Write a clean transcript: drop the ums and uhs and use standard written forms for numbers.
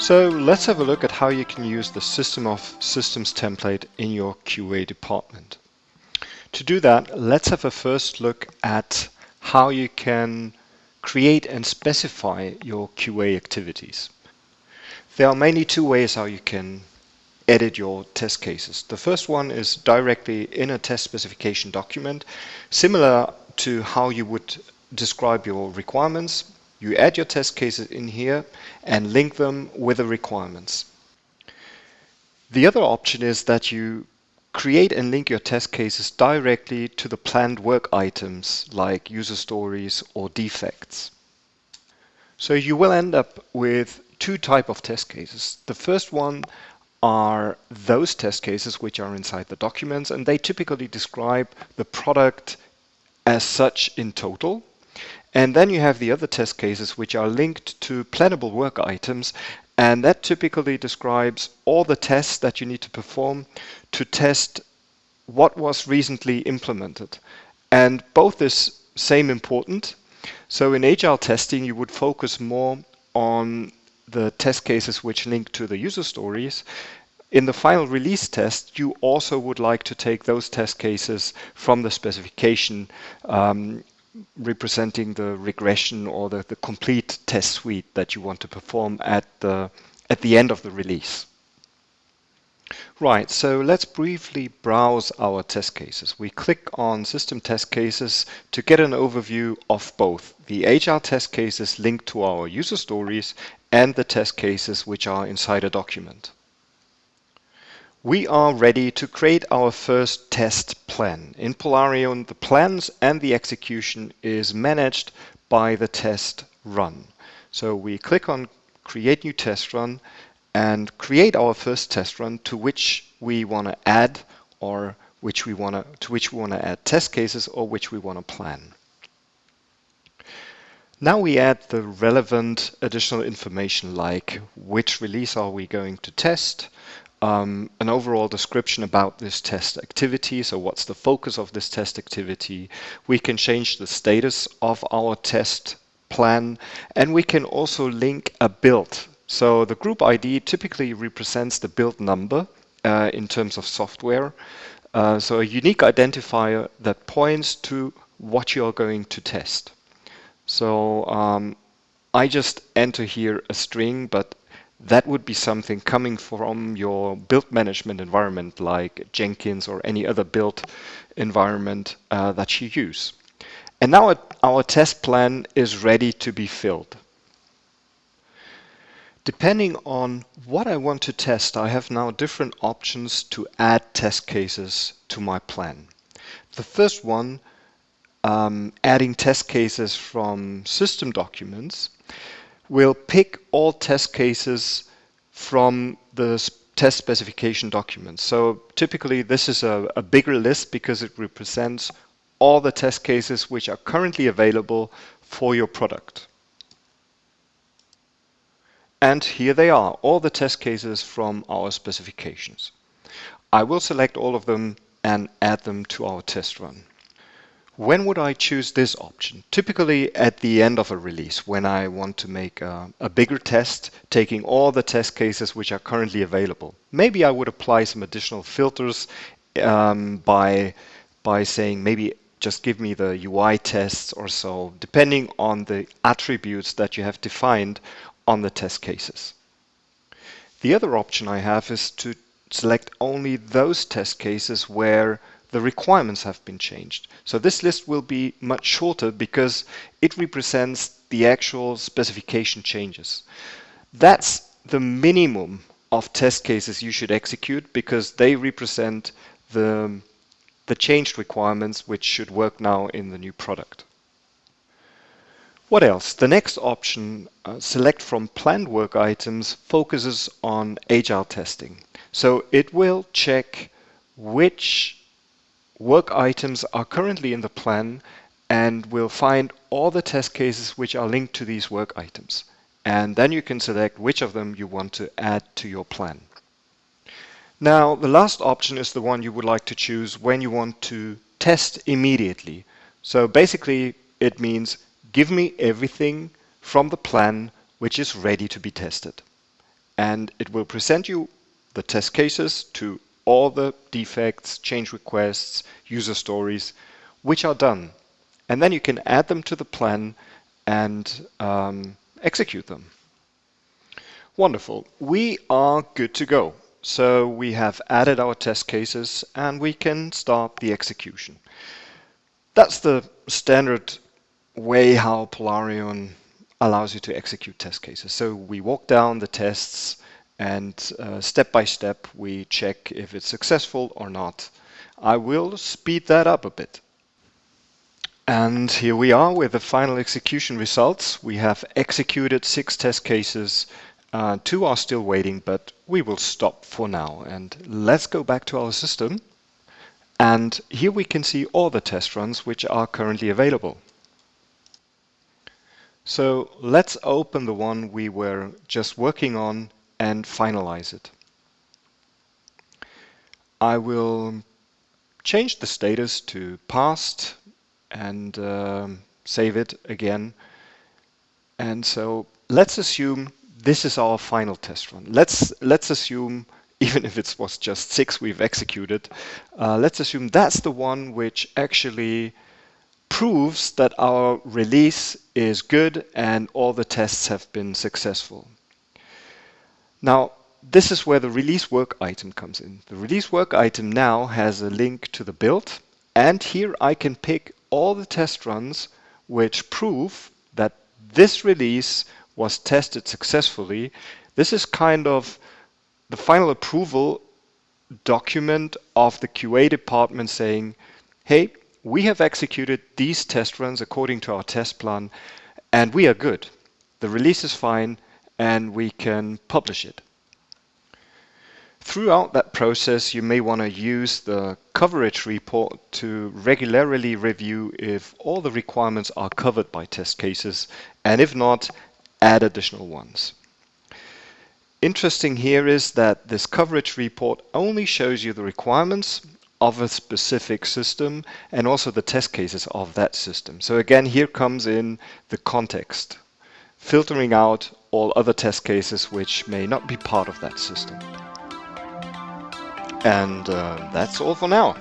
So let's have a look at how you can use the System of Systems template in your QA department. To do that, let's have a first look at how you can create and specify your QA activities. There are mainly two ways how you can edit your test cases. The first one is directly in a test specification document, similar to how you would describe your requirements. You add your test cases in here and link them with the requirements. The other option is that you create and link your test cases directly to the planned work items like user stories or defects. So you will end up with two types of test cases. The first one are those test cases which are inside the documents, and they typically describe the product as such in total. And then you have the other test cases which are linked to plannable work items, and that typically describes all the tests that you need to perform to test what was recently implemented. And both is same important. So in agile testing, you would focus more on the test cases which link to the user stories. In the final release test, you also would like to take those test cases from the specification, representing the regression or the complete test suite that you want to perform at the end of the release. Right, so let's briefly browse our test cases. We click on System Test Cases to get an overview of both the agile test cases linked to our user stories and the test cases which are inside a document. We are ready to create our first test plan. In Polarion, the plans and the execution is managed by the test run. So we click on Create New Test Run and create our first test run to which we want to add or to which we want to add test cases or which we want to plan. Now we add the relevant additional information like which release are we going to test, an overall description about this test activity, so what's the focus of this test activity. We can change the status of our test plan, and we can also link a build. So the group ID typically represents the build number in terms of software. So a unique identifier that points to what you're going to test. So I just enter here a string, but that would be something coming from your build management environment like Jenkins or any other build environment that you use. And now our test plan is ready to be filled. Depending on what I want to test, I have now different options to add test cases to my plan. The first one, adding test cases from system documents, will pick all test cases from the test specification documents. So typically this is a bigger list because it represents all the test cases which are currently available for your product. And here they are, all the test cases from our specifications. I will select all of them and add them to our test run. When would I choose this option? Typically at the end of a release, when I want to make a bigger test, taking all the test cases which are currently available. Maybe I would apply some additional filters by saying maybe just give me the UI tests or so, depending on the attributes that you have defined on the test cases. The other option I have is to select only those test cases where the requirements have been changed. So this list will be much shorter because it represents the actual specification changes. That's the minimum of test cases you should execute because they represent the changed requirements which should work now in the new product. What else? The next option, select from planned work items, focuses on agile testing. So it will check which work items are currently in the plan and will find all the test cases which are linked to these work items. And then you can select which of them you want to add to your plan. Now, the last option is the one you would like to choose when you want to test immediately. So basically, it means give me everything from the plan which is ready to be tested. and it will present you the test cases to all the defects, change requests, user stories, which are done. And then you can add them to the plan and execute them. Wonderful. We are good to go. So we have added our test cases and we can start the execution. That's the standard way how Polarion allows you to execute test cases. So we walk down the tests and step by step we check if it's successful or not. I will speed that up a bit. And here we are with the final execution results. We have executed 6 test cases. 2 are still waiting, but we will stop for now. And let's go back to our system. And here we can see all the test runs which are currently available. So let's open the one we were just working on and finalize it. I will change the status to passed and save it again. And so let's assume this is our final test run. Let's assume, even if it was just 6 we've executed, let's assume that's the one which actually proves that our release is good and all the tests have been successful. Now, this is where the release work item comes in. The release work item now has a link to the build, and here I can pick all the test runs which prove that this release was tested successfully. This is kind of the final approval document of the QA department saying, hey, we have executed these test runs according to our test plan and we are good. The release is fine and we can publish it. Throughout that process, you may want to use the coverage report to regularly review if all the requirements are covered by test cases, and if not, add additional ones. Interesting here is that this coverage report only shows you the requirements of a specific system and also the test cases of that system. So again, here comes in the context, filtering out all other test cases which may not be part of that system. And that's all for now.